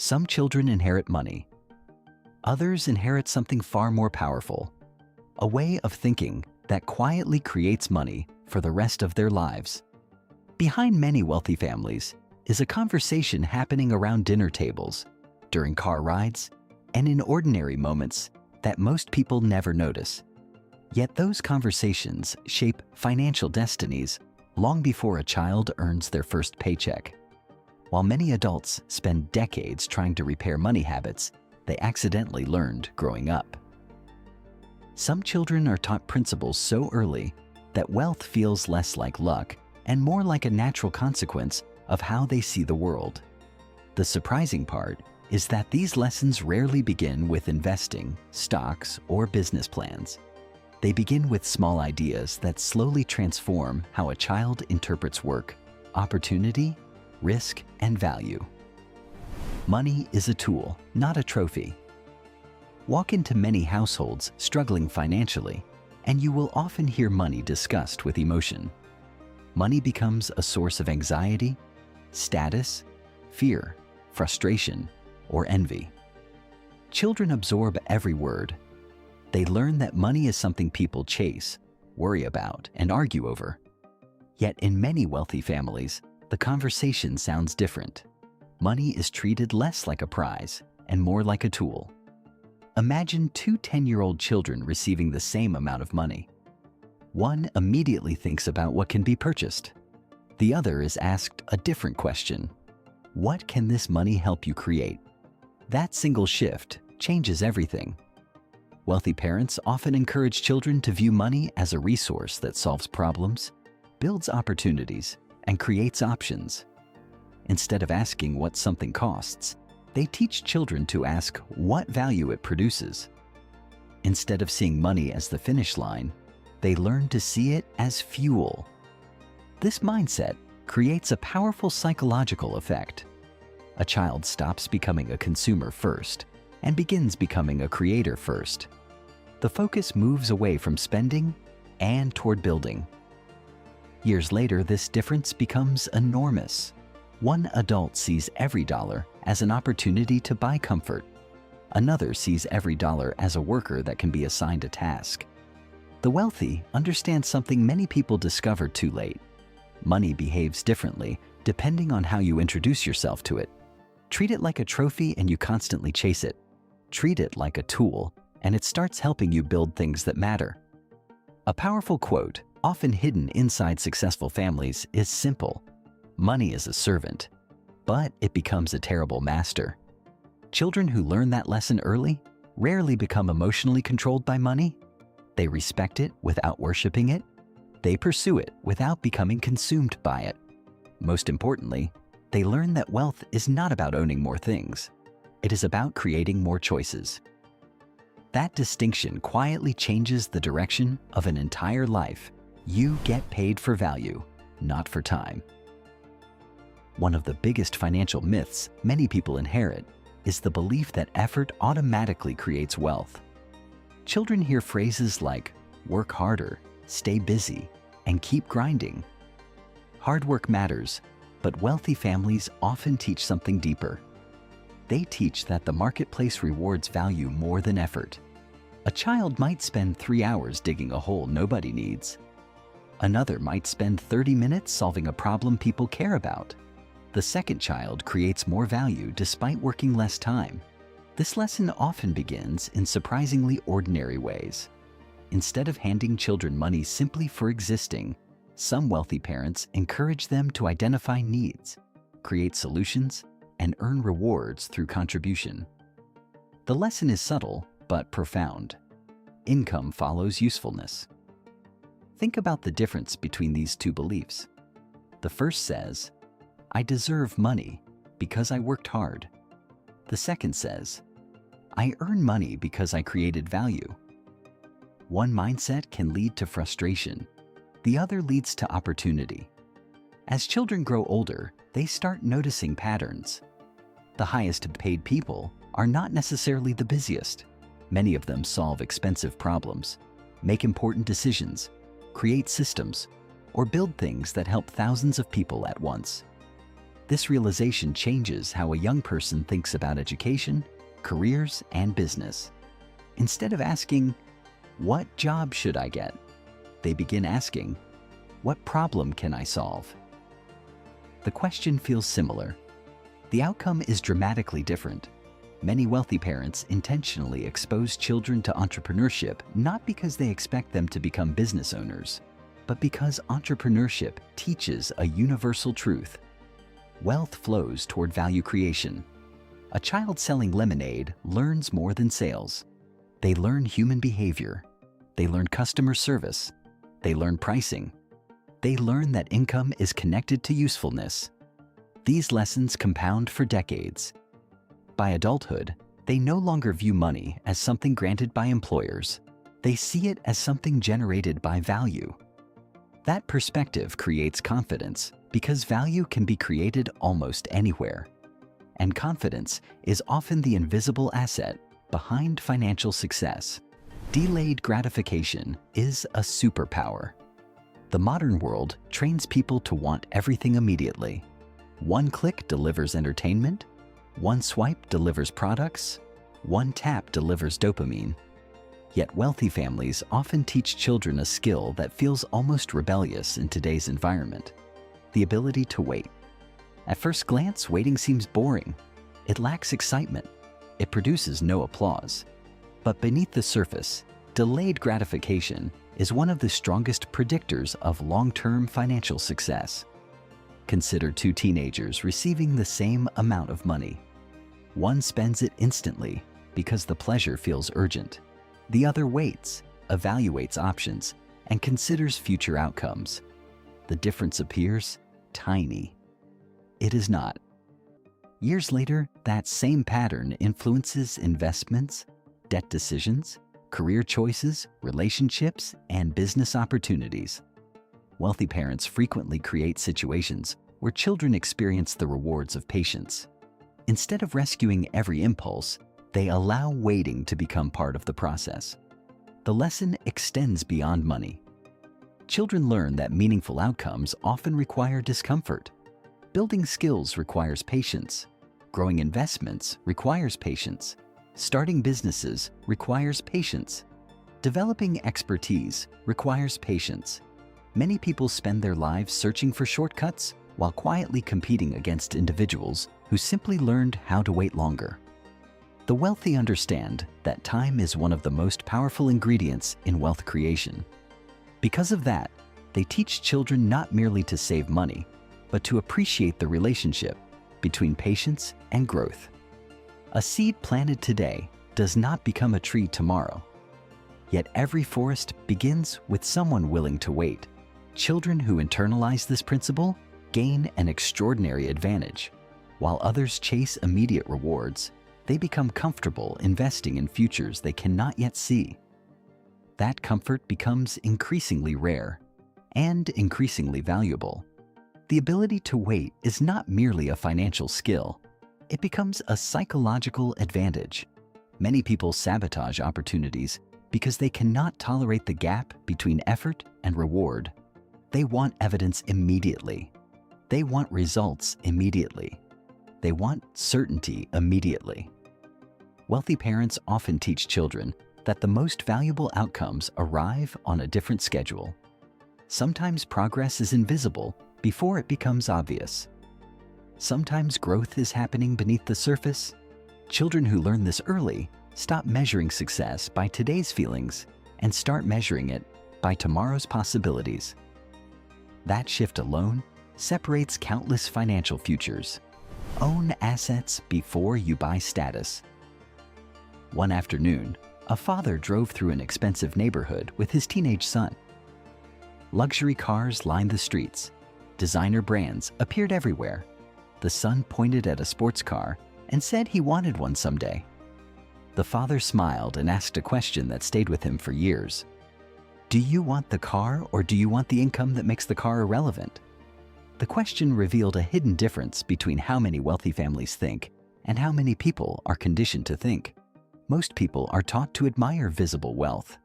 Some children inherit money. Others inherit something far more powerful, a way of thinking that quietly creates money for the rest of their lives. Behind many wealthy families is a conversation happening around dinner tables, during car rides, and in ordinary moments that most people never notice. Yet those conversations shape financial destinies long before a child earns their first paycheck. While many adults spend decades trying to repair money habits they accidentally learned growing up. Some children are taught principles so early that wealth feels less like luck and more like a natural consequence of how they see the world. The surprising part is that these lessons rarely begin with investing, stocks, or business plans. They begin with small ideas that slowly transform how a child interprets work, opportunity, risk, and value. Money is a tool, not a trophy. Walk into many households struggling financially, and you will often hear money discussed with emotion. Money becomes a source of anxiety, status, fear, frustration, or envy. Children absorb every word. They learn that money is something people chase, worry about, and argue over. Yet in many wealthy families, the conversation sounds different. Money is treated less like a prize and more like a tool. Imagine two 10-year-old children receiving the same amount of money. One immediately thinks about what can be purchased. The other is asked a different question. What can this money help you create? That single shift changes everything. Wealthy parents often encourage children to view money as a resource that solves problems, builds opportunities, and creates options. Instead of asking what something costs, they teach children to ask what value it produces. Instead of seeing money as the finish line, they learn to see it as fuel. This mindset creates a powerful psychological effect. A child stops becoming a consumer first and begins becoming a creator first. The focus moves away from spending and toward building. Years later, this difference becomes enormous. One adult sees every dollar as an opportunity to buy comfort. Another sees every dollar as a worker that can be assigned a task. The wealthy understand something many people discovered too late. Money behaves differently depending on how you introduce yourself to it. Treat it like a trophy and you constantly chase it. Treat it like a tool and it starts helping you build things that matter. A powerful quote, often hidden inside successful families, is simple. Money is a servant, but it becomes a terrible master. Children who learn that lesson early rarely become emotionally controlled by money. They respect it without worshiping it. They pursue it without becoming consumed by it. Most importantly, they learn that wealth is not about owning more things. It is about creating more choices. That distinction quietly changes the direction of an entire life. You get paid for value, not for time. One of the biggest financial myths many people inherit is the belief that effort automatically creates wealth. Children hear phrases like, work harder, stay busy, and keep grinding. Hard work matters, but wealthy families often teach something deeper. They teach that the marketplace rewards value more than effort. A child might spend 3 hours digging a hole nobody needs. Another might spend 30 minutes solving a problem people care about. The second child creates more value despite working less time. This lesson often begins in surprisingly ordinary ways. Instead of handing children money simply for existing, some wealthy parents encourage them to identify needs, create solutions, and earn rewards through contribution. The lesson is subtle but profound. Income follows usefulness. Think about the difference between these two beliefs. The first says, I deserve money because I worked hard. The second says, I earn money because I created value. One mindset can lead to frustration. The other leads to opportunity. As children grow older, they start noticing patterns. The highest paid people are not necessarily the busiest. Many of them solve expensive problems, make important decisions, create systems, or build things that help thousands of people at once. This realization changes how a young person thinks about education, careers, and business. Instead of asking, "What job should I get?" they begin asking, "What problem can I solve?" The question feels similar. The outcome is dramatically different. Many wealthy parents intentionally expose children to entrepreneurship not because they expect them to become business owners, but because entrepreneurship teaches a universal truth. Wealth flows toward value creation. A child selling lemonade learns more than sales. They learn human behavior. They learn customer service. They learn pricing. They learn that income is connected to usefulness. These lessons compound for decades. By adulthood, they no longer view money as something granted by employers. They see it as something generated by value. That perspective creates confidence because value can be created almost anywhere. And confidence is often the invisible asset behind financial success. Delayed gratification is a superpower. The modern world trains people to want everything immediately. One click delivers entertainment. One swipe delivers products. One tap delivers dopamine. Yet wealthy families often teach children a skill that feels almost rebellious in today's environment: the ability to wait. At first glance, waiting seems boring. It lacks excitement. It produces no applause. But beneath the surface, delayed gratification is one of the strongest predictors of long-term financial success. Consider two teenagers receiving the same amount of money. One spends it instantly because the pleasure feels urgent. The other waits, evaluates options, and considers future outcomes. The difference appears tiny. It is not. Years later, that same pattern influences investments, debt decisions, career choices, relationships, and business opportunities. Wealthy parents frequently create situations where children experience the rewards of patience. Instead of rescuing every impulse, they allow waiting to become part of the process. The lesson extends beyond money. Children learn that meaningful outcomes often require discomfort. Building skills requires patience. Growing investments requires patience. Starting businesses requires patience. Developing expertise requires patience. Many people spend their lives searching for shortcuts while quietly competing against individuals who simply learned how to wait longer. The wealthy understand that time is one of the most powerful ingredients in wealth creation. Because of that, they teach children not merely to save money, but to appreciate the relationship between patience and growth. A seed planted today does not become a tree tomorrow. Yet every forest begins with someone willing to wait. Children who internalize this principle gain an extraordinary advantage. While others chase immediate rewards, they become comfortable investing in futures they cannot yet see. That comfort becomes increasingly rare and increasingly valuable. The ability to wait is not merely a financial skill. It becomes a psychological advantage. Many people sabotage opportunities because they cannot tolerate the gap between effort and reward. They want evidence immediately. They want results immediately. They want certainty immediately. Wealthy parents often teach children that the most valuable outcomes arrive on a different schedule. Sometimes progress is invisible before it becomes obvious. Sometimes growth is happening beneath the surface. Children who learn this early stop measuring success by today's feelings and start measuring it by tomorrow's possibilities. That shift alone separates countless financial futures. Own assets before you buy status. One afternoon, a father drove through an expensive neighborhood with his teenage son. Luxury cars lined the streets. Designer brands appeared everywhere. The son pointed at a sports car and said he wanted one someday. The father smiled and asked a question that stayed with him for years. Do you want the car, or do you want the income that makes the car irrelevant? The question revealed a hidden difference between how many wealthy families think and how many people are conditioned to think. Most people are taught to admire visible wealth.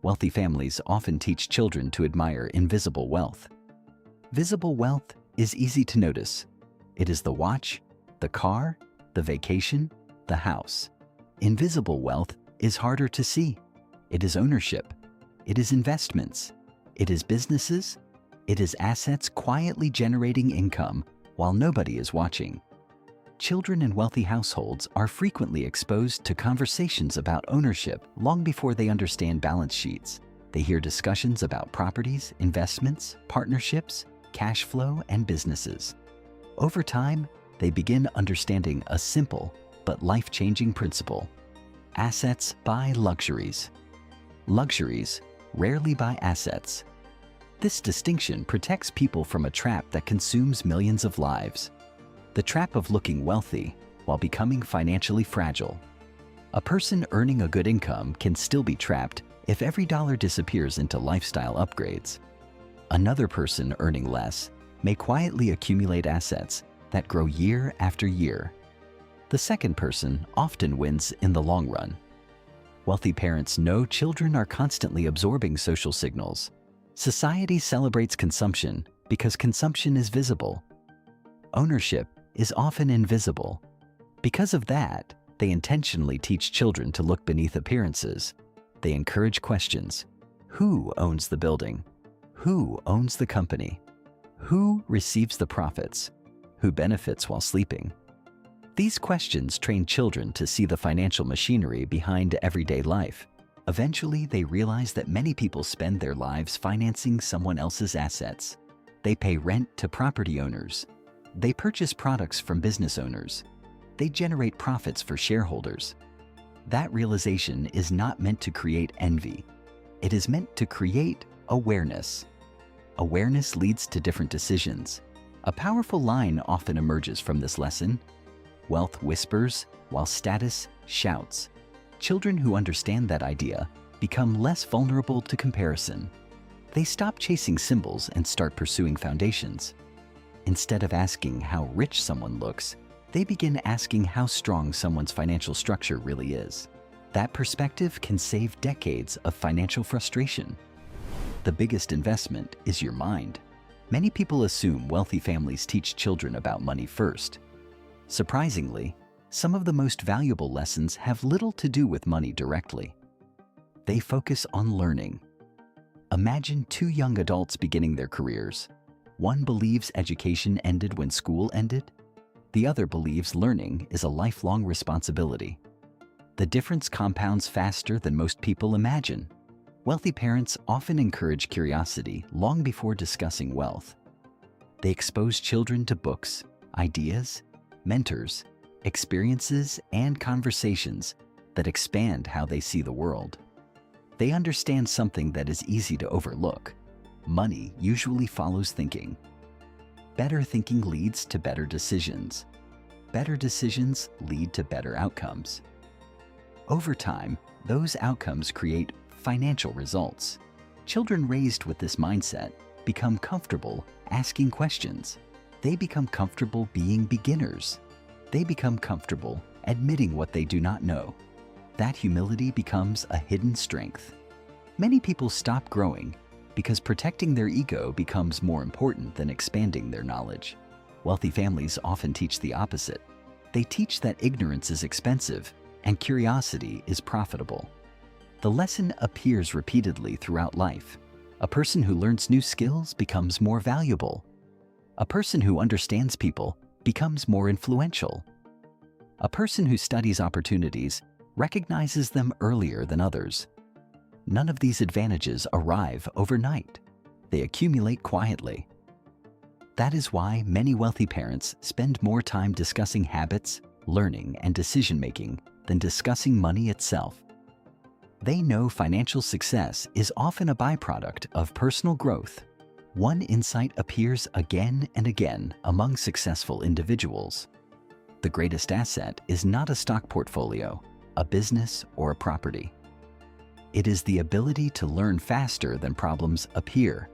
Wealthy families often teach children to admire invisible wealth. Visible wealth is easy to notice. It is the watch, the car, the vacation, the house. Invisible wealth is harder to see. It is ownership. It is investments. It is businesses. It is assets quietly generating income while nobody is watching. Children in wealthy households are frequently exposed to conversations about ownership long before they understand balance sheets. They hear discussions about properties, investments, partnerships, cash flow, and businesses. Over time, they begin understanding a simple but life-changing principle. Assets buy luxuries. Luxuries rarely buy assets. This distinction protects people from a trap that consumes millions of lives. The trap of looking wealthy while becoming financially fragile. A person earning a good income can still be trapped if every dollar disappears into lifestyle upgrades. Another person earning less may quietly accumulate assets that grow year after year. The second person often wins in the long run. Wealthy parents know children are constantly absorbing social signals. Society celebrates consumption because consumption is visible. Ownership is often invisible. Because of that, they intentionally teach children to look beneath appearances. They encourage questions. Who owns the building? Who owns the company? Who receives the profits? Who benefits while sleeping? These questions train children to see the financial machinery behind everyday life. Eventually, they realize that many people spend their lives financing someone else's assets. They pay rent to property owners. They purchase products from business owners. They generate profits for shareholders. That realization is not meant to create envy. It is meant to create awareness. Awareness leads to different decisions. A powerful line often emerges from this lesson. Wealth whispers, while status shouts. Children who understand that idea become less vulnerable to comparison. They stop chasing symbols and start pursuing foundations. Instead of asking how rich someone looks, they begin asking how strong someone's financial structure really is. That perspective can save decades of financial frustration. The biggest investment is your mind. Many people assume wealthy families teach children about money first. Surprisingly, some of the most valuable lessons have little to do with money directly. They focus on learning. Imagine two young adults beginning their careers. One believes education ended when school ended. The other believes learning is a lifelong responsibility. The difference compounds faster than most people imagine. Wealthy parents often encourage curiosity long before discussing wealth. They expose children to books, ideas, mentors, experiences, and conversations that expand how they see the world. They understand something that is easy to overlook. Money usually follows thinking. Better thinking leads to better decisions. Better decisions lead to better outcomes. Over time, those outcomes create financial results. Children raised with this mindset become comfortable asking questions. They become comfortable being beginners. They become comfortable admitting what they do not know. That humility becomes a hidden strength. Many people stop growing because protecting their ego becomes more important than expanding their knowledge. Wealthy families often teach the opposite. They teach that ignorance is expensive and curiosity is profitable. The lesson appears repeatedly throughout life. A person who learns new skills becomes more valuable. A person who understands people becomes more influential. A person who studies opportunities recognizes them earlier than others. None of these advantages arrive overnight. They accumulate quietly. That is why many wealthy parents spend more time discussing habits, learning, and decision-making than discussing money itself. They know financial success is often a byproduct of personal growth. One insight appears again and again among successful individuals. The greatest asset is not a stock portfolio, a business, or a property. It is the ability to learn faster than problems appear.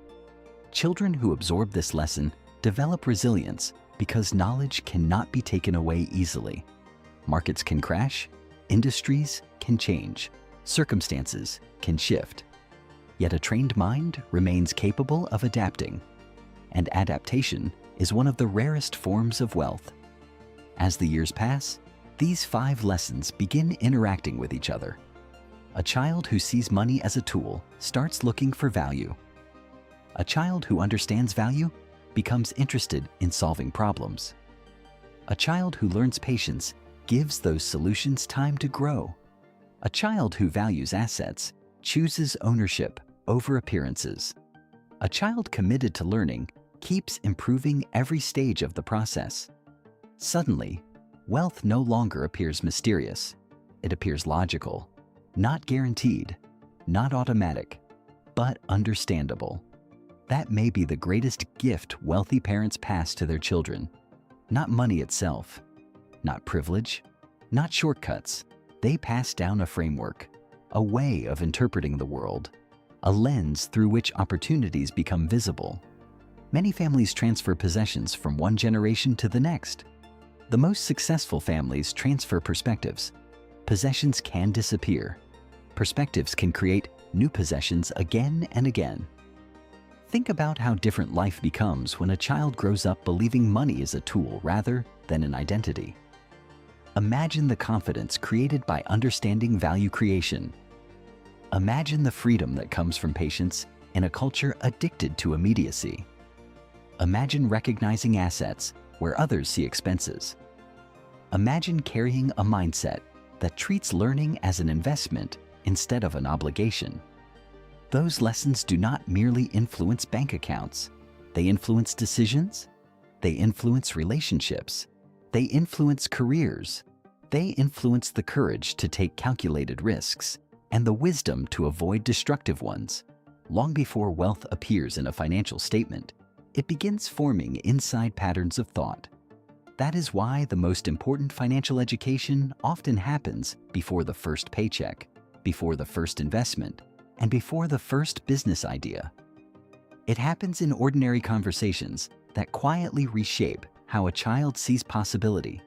Children who absorb this lesson develop resilience because knowledge cannot be taken away easily. Markets can crash, industries can change, circumstances can shift. Yet a trained mind remains capable of adapting, and adaptation is one of the rarest forms of wealth. As the years pass, these 5 lessons begin interacting with each other. A child who sees money as a tool starts looking for value. A child who understands value becomes interested in solving problems. A child who learns patience gives those solutions time to grow. A child who values assets chooses ownership over appearances. A child committed to learning keeps improving every stage of the process. Suddenly, wealth no longer appears mysterious. It appears logical, not guaranteed, not automatic, but understandable. That may be the greatest gift wealthy parents pass to their children. Not money itself, not privilege, not shortcuts. They pass down a framework, a way of interpreting the world, a lens through which opportunities become visible. Many families transfer possessions from one generation to the next. The most successful families transfer perspectives. Possessions can disappear. Perspectives can create new possessions again and again. Think about how different life becomes when a child grows up believing money is a tool rather than an identity. Imagine the confidence created by understanding value creation. Imagine the freedom that comes from patience in a culture addicted to immediacy. Imagine recognizing assets where others see expenses. Imagine carrying a mindset that treats learning as an investment instead of an obligation. Those lessons do not merely influence bank accounts. They influence decisions. They influence relationships. They influence careers. They influence the courage to take calculated risks and the wisdom to avoid destructive ones. Long before wealth appears in a financial statement, it begins forming inside patterns of thought. That is why the most important financial education often happens before the first paycheck, before the first investment, and before the first business idea. It happens in ordinary conversations that quietly reshape how a child sees possibility.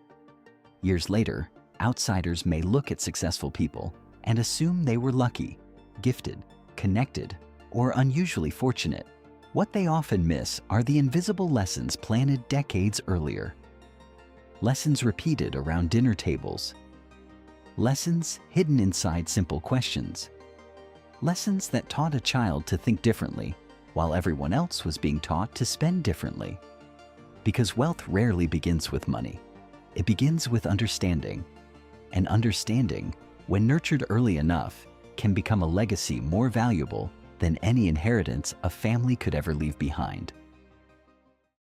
Years later, outsiders may look at successful people and assume they were lucky, gifted, connected, or unusually fortunate. What they often miss are the invisible lessons planted decades earlier. Lessons repeated around dinner tables. Lessons hidden inside simple questions. Lessons that taught a child to think differently while everyone else was being taught to spend differently. Because wealth rarely begins with money. It begins with understanding. And understanding, when nurtured early enough, can become a legacy more valuable than any inheritance a family could ever leave behind.